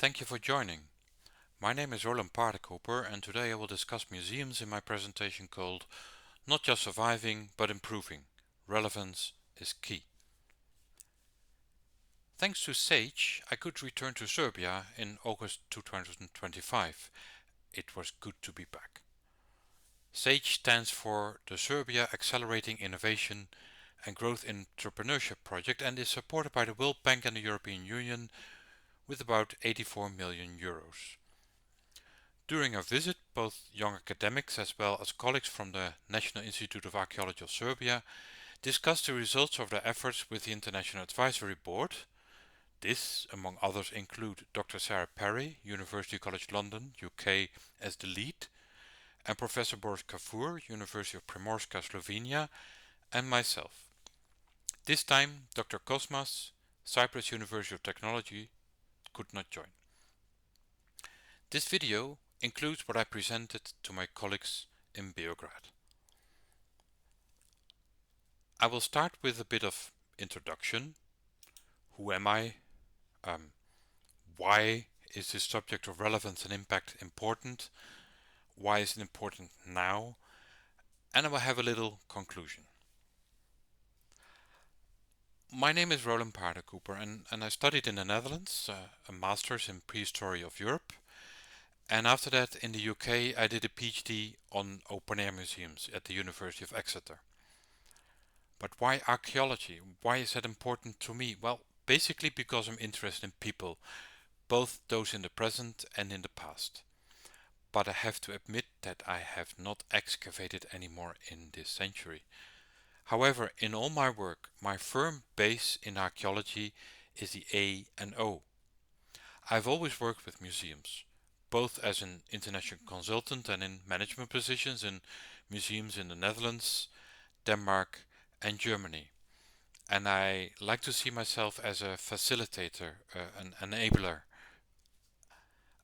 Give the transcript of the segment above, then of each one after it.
Thank you for joining. My name is Roeland Paardekooper and today I will discuss museums in my presentation called Not Just Surviving but Improving. Relevance is Key. Thanks to SAIGE, I could return to Serbia in August 2025. It was good to be back. SAIGE stands for the Serbia Accelerating Innovation and Growth Entrepreneurship Project and is supported by the World Bank and the European Union with about 84 million euros. During our visit, both young academics as well as colleagues from the National Institute of Archaeology of Serbia discussed the results of their efforts with the International Advisory Board. This, among others, include Dr. Sarah Perry, University College London, UK, as the lead, and Professor Boris Kafur, University of Primorska, Slovenia, and myself. This time, Dr. Kosmas, Cyprus University of Technology, could not join. This video includes what I presented to my colleagues in Beograd. I will start with a bit of introduction. Who am I? Why is this subject of relevance and impact important? Why is it important now? And I will have a little conclusion. My name is Roeland Paardekooper and I studied in the Netherlands, a master's in prehistory of Europe. And after that in the UK I did a PhD on open air museums at the University of Exeter. But why archaeology? Why is that important to me? Well, basically because I'm interested in people, both those in the present and in the past. But I have to admit that I have not excavated anymore in this century. However, in all my work, my firm base in archaeology is the A and O. I've always worked with museums, both as an international consultant and in management positions in museums in the Netherlands, Denmark, and Germany. And I like to see myself as a facilitator, an enabler.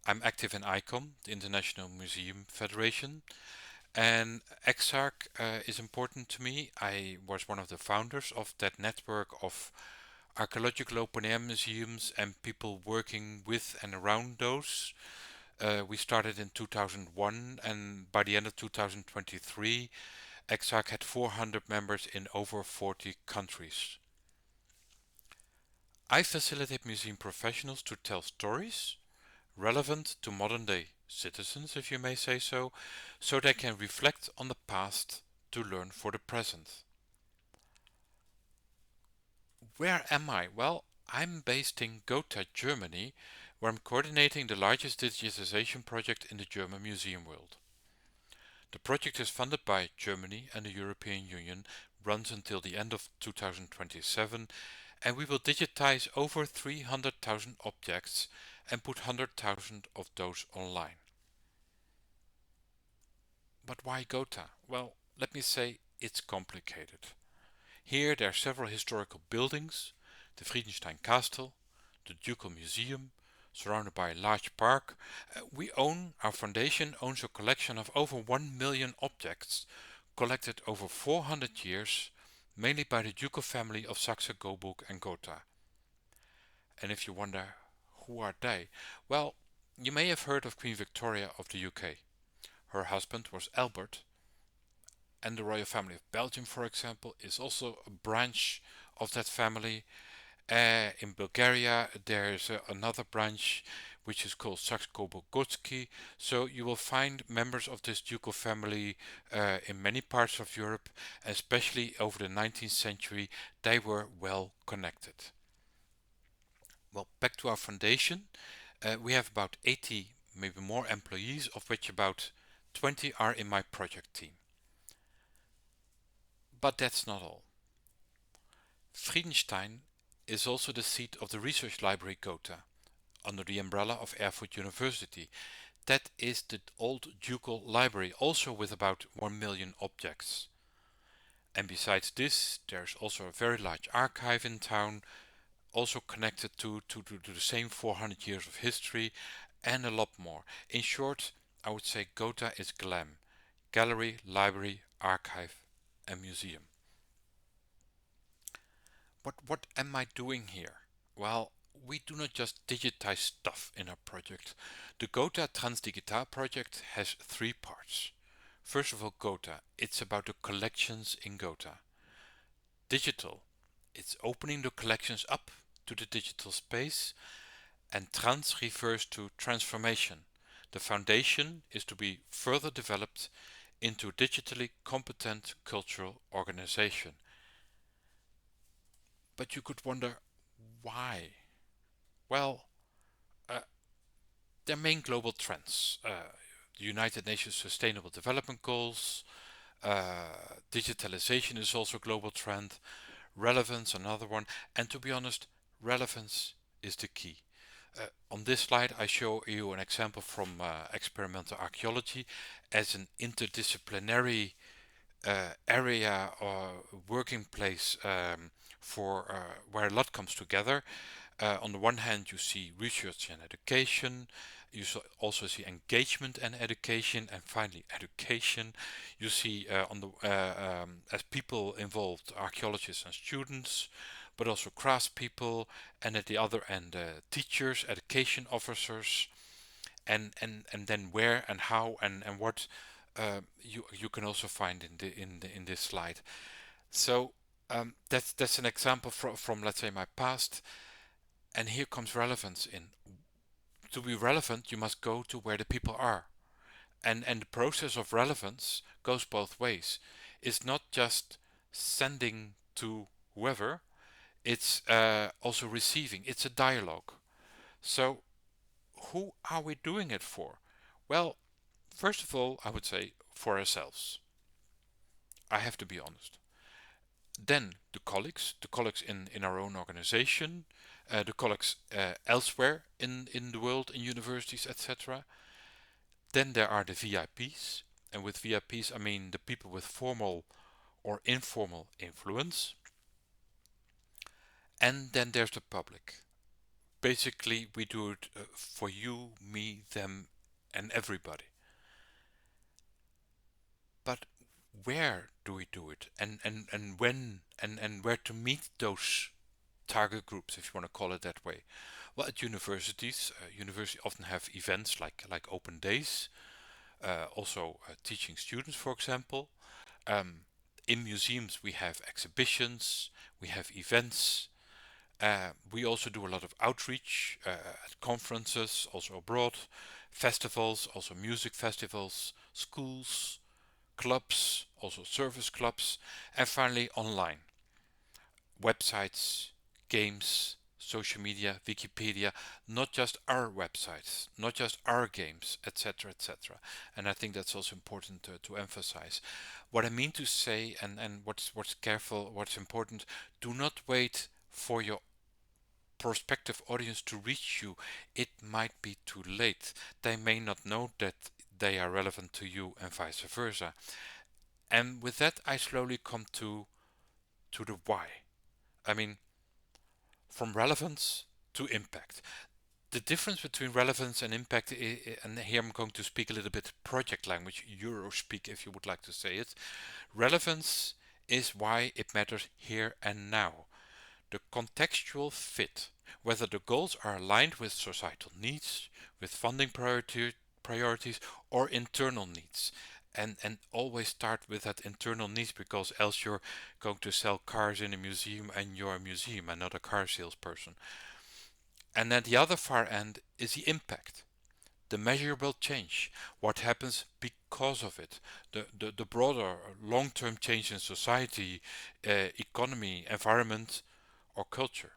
I'm active in ICOM, the International Museum Federation, and EXARC is important to me. I was one of the founders of that network of archaeological open-air museums and people working with and around those. We started in 2001 and by the end of 2023 EXARC had 400 members in over 40 countries. I facilitate museum professionals to tell stories relevant to modern day citizens, if you may say so they can reflect on the past to learn for the present. Where am I? Well, I'm based in Gotha, Germany, where I'm coordinating the largest digitization project in the German museum world. The project is funded by Germany and the European Union, runs until the end of 2027, and we will digitize over 300,000 objects and put 100,000 of those online. But why Gotha? Well, let me say it's complicated. Here there are several historical buildings, the Friedenstein Castle, the Ducal Museum, surrounded by a large park. Our foundation owns a collection of over 1 million objects collected over 400 years, mainly by the ducal family of Saxe, Coburg and Gotha. And if you wonder, who are they? Well, you may have heard of Queen Victoria of the UK. Her husband was Albert, and the royal family of Belgium, for example, is also a branch of that family. In Bulgaria there is another branch which is called Saxe-Coburg-Gotski, so you will find members of this ducal family in many parts of Europe, especially over the 19th century they were well connected. Well, back to our foundation, we have about 80, maybe more employees, of which about 20 are in my project team. But that's not all. Friedenstein is also the seat of the research library Gotha, under the umbrella of Erfurt University. That is the old ducal library, also with about 1 million objects. And besides this, there's also a very large archive in town, also connected to the same 400 years of history, and a lot more. In short, I would say Gotha is GLAM: Gallery, Library, Archive and Museum. But what am I doing here? Well, we do not just digitize stuff in our project. The Gotha Transdigital project has three parts. First of all, Gotha. It's about the collections in Gotha. Digital. It's opening the collections up to the digital space. And trans refers to transformation. The foundation is to be further developed into digitally competent cultural organization. But you could wonder why? Well, uh, their main global trends. The United Nations Sustainable Development Goals, digitalization is also a global trend, relevance another one, and to be honest, relevance is the key. On this slide I show you an example from experimental archaeology as an interdisciplinary area or working place for where a lot comes together. On the one hand, you see research and education. You also see engagement and education, and finally education. You see as people involved, archaeologists and students, but also craftspeople, and at the other end, teachers, education officers, and then where and how and what you can also find in this slide. So that's an example from let's say my past, and here comes relevance in. To be relevant, you must go to where the people are, and the process of relevance goes both ways. It's not just sending to whoever; it's also receiving. It's a dialogue. So who are we doing it for? Well, first of all, I would say for ourselves. I have to be honest. Then the colleagues in our own organization, the colleagues elsewhere in the world, in universities, etc. Then there are the VIPs, and with VIPs I mean the people with formal or informal influence. And then there's the public. Basically, we do it for you, me, them, and everybody. But where do we do it, and when, and where to meet those target groups, if you want to call it that way? Well, at universities, universities often have events like open days, also teaching students, for example. Um, in museums, we have exhibitions, we have events. We also do a lot of outreach at conferences, also abroad, festivals, also music festivals, schools, clubs, also service clubs, and finally online. Websites, games, social media, Wikipedia, not just our websites, not just our games, etc., etc. And I think that's also important to emphasize. What I mean to say, and what's careful, what's important, do not wait for your prospective audience to reach you. It might be too late. They may not know that they are relevant to you, and vice versa. And with that, I slowly come to the why. I mean, from relevance to impact. The difference between relevance and impact, and here I'm going to speak a little bit project language, Euro speak if you would like to say it. Relevance is why it matters here and now. The contextual fit, whether the goals are aligned with societal needs, with funding priorities, or internal needs. And always start with that internal needs, because else you're going to sell cars in a museum and you're a museum and not a car salesperson. And at the other far end is the impact, the measurable change, what happens because of it, the broader long-term change in society, economy, environment, or culture.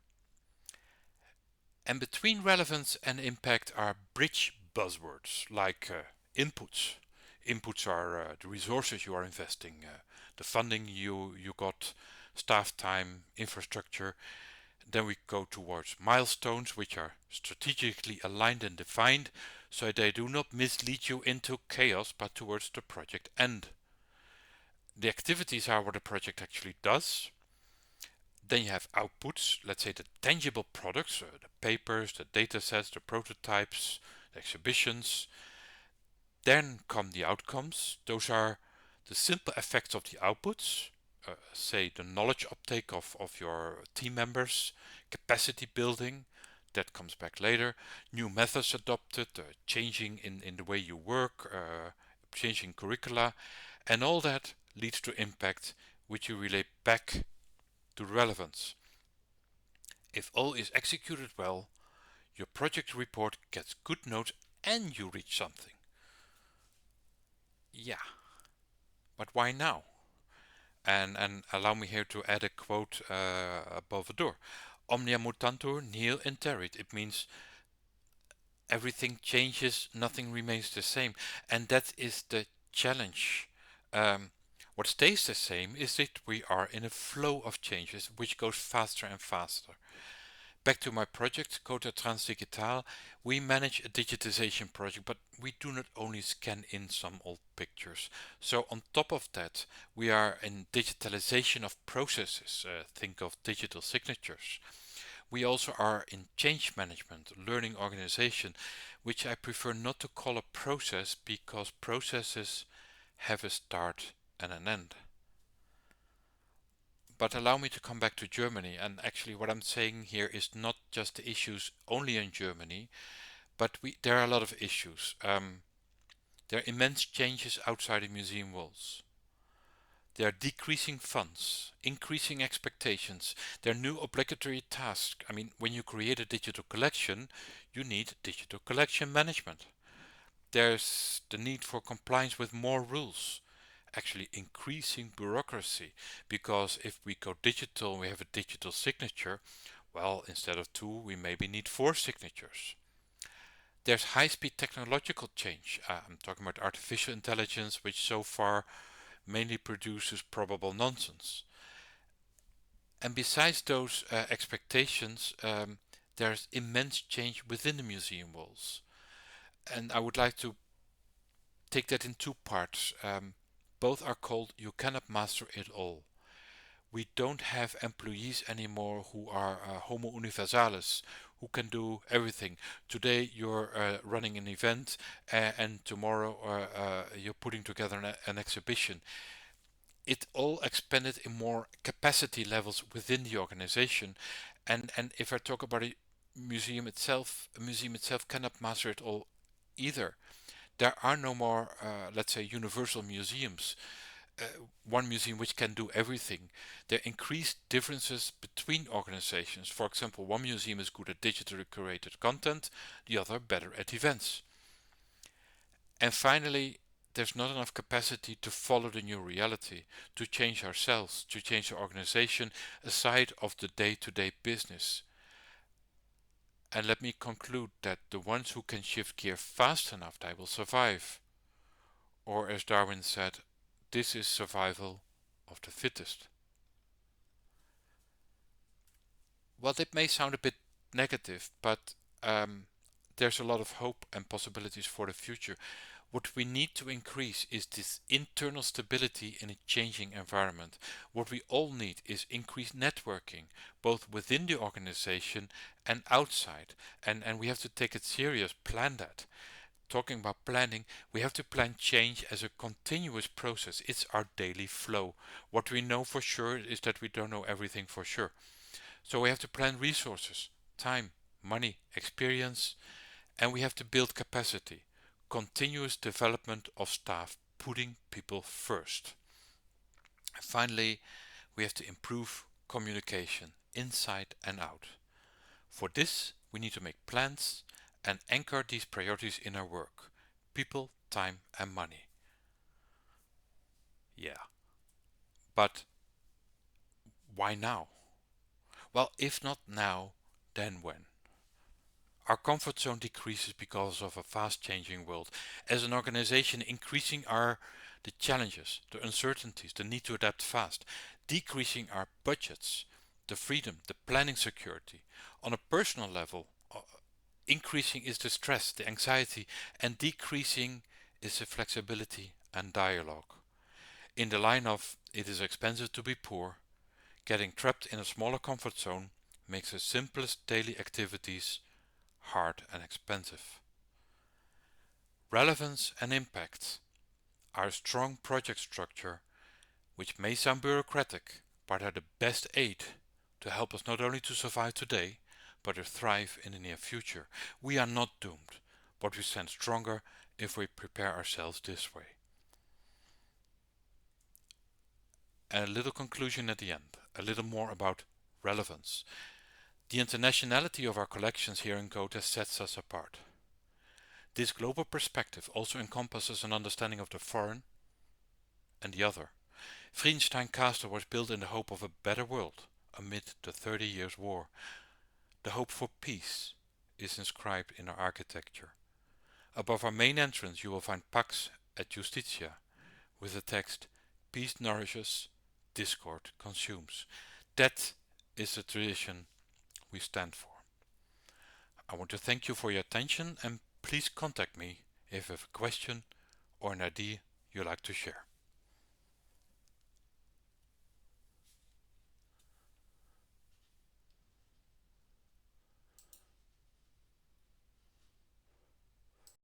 And between relevance and impact are bridge buzzwords like inputs. Inputs are the resources you are investing, the funding you got, staff time, infrastructure. Then we go towards milestones, which are strategically aligned and defined, so they do not mislead you into chaos, but towards the project end. The activities are what the project actually does. Then you have outputs, let's say the tangible products, the papers, the data sets, the prototypes, the exhibitions. Then come the outcomes. Those are the simple effects of the outputs, say the knowledge uptake of your team members, capacity building, that comes back later. New methods adopted, changing in the way you work, changing curricula, and all that leads to impact, which you relate back to relevance. If all is executed well, your project report gets good notes and you reach something. Yeah, but why now? And allow me here to add a quote above the door. Omnia mutantur, nihil interit. It means everything changes, nothing remains the same. And that is the challenge. What stays the same is that we are in a flow of changes which goes faster and faster. Back to my project, Cota Transdigital, we manage a digitization project, but we do not only scan in some old pictures. So on top of that, we are in digitalization of processes, think of digital signatures. We also are in change management, learning organization, which I prefer not to call a process because processes have a start and an end. But allow me to come back to Germany, and actually what I'm saying here is not just the issues only in Germany, but there are a lot of issues. There are immense changes outside the museum walls. There are decreasing funds, increasing expectations. There are new obligatory tasks. I mean, when you create a digital collection, you need digital collection management. There's the need for compliance with more rules, actually increasing bureaucracy, because if we go digital and we have a digital signature, well, instead of 2, we maybe need 4 signatures. There's high-speed technological change. I'm talking about artificial intelligence, which so far mainly produces probable nonsense. And besides those expectations, there's immense change within the museum walls. And I would like to take that in 2 parts. Both are called "You Cannot Master It All." We don't have employees anymore who are homo universalis, who can do everything. Today you're running an event, and tomorrow you're putting together an exhibition. It all expanded in more capacity levels within the organization. And if I talk about a museum itself cannot master it all either. There are no more, let's say, universal museums. One museum which can do everything. There are increased differences between organizations. For example, one museum is good at digitally curated content, the other better at events. And finally, there's not enough capacity to follow the new reality, to change ourselves, to change the organization aside of the day-to-day business. And let me conclude that the ones who can shift gear fast enough, they will survive. Or as Darwin said, this is survival of the fittest. Well, that may sound a bit negative, but there's a lot of hope and possibilities for the future. What we need to increase is this internal stability in a changing environment. What we all need is increased networking, both within the organization and outside. And we have to take it serious, plan that. Talking about planning, we have to plan change as a continuous process. It's our daily flow. What we know for sure is that we don't know everything for sure. So we have to plan resources, time, money, experience, and we have to build capacity. Continuous development of staff, putting people first. And finally, we have to improve communication, inside and out. For this, we need to make plans and anchor these priorities in our work. People, time and money. Yeah. But why now? Well, if not now, then when? Our comfort zone decreases because of a fast changing world. As an organization, increasing are the challenges, the uncertainties, the need to adapt fast. Decreasing our budgets, the freedom, the planning security. On a personal level, increasing is the stress, the anxiety, and decreasing is the flexibility and dialogue. In the line of "it is expensive to be poor," getting trapped in a smaller comfort zone makes the simplest daily activities hard and expensive. Relevance and impact are a strong project structure which may sound bureaucratic, but are the best aid to help us not only to survive today, but to thrive in the near future. We are not doomed, but we stand stronger if we prepare ourselves this way. And a little conclusion at the end, a little more about relevance. The internationality of our collections here in Gotha sets us apart. This global perspective also encompasses an understanding of the foreign and the other. Friedrichstein Castle was built in the hope of a better world amid the 30 Years' War. The hope for peace is inscribed in our architecture. Above our main entrance you will find Pax et Justitia with the text, "Peace nourishes, discord consumes." That is the tradition we stand for. I want to thank you for your attention, and please contact me if you have a question or an idea you'd like to share.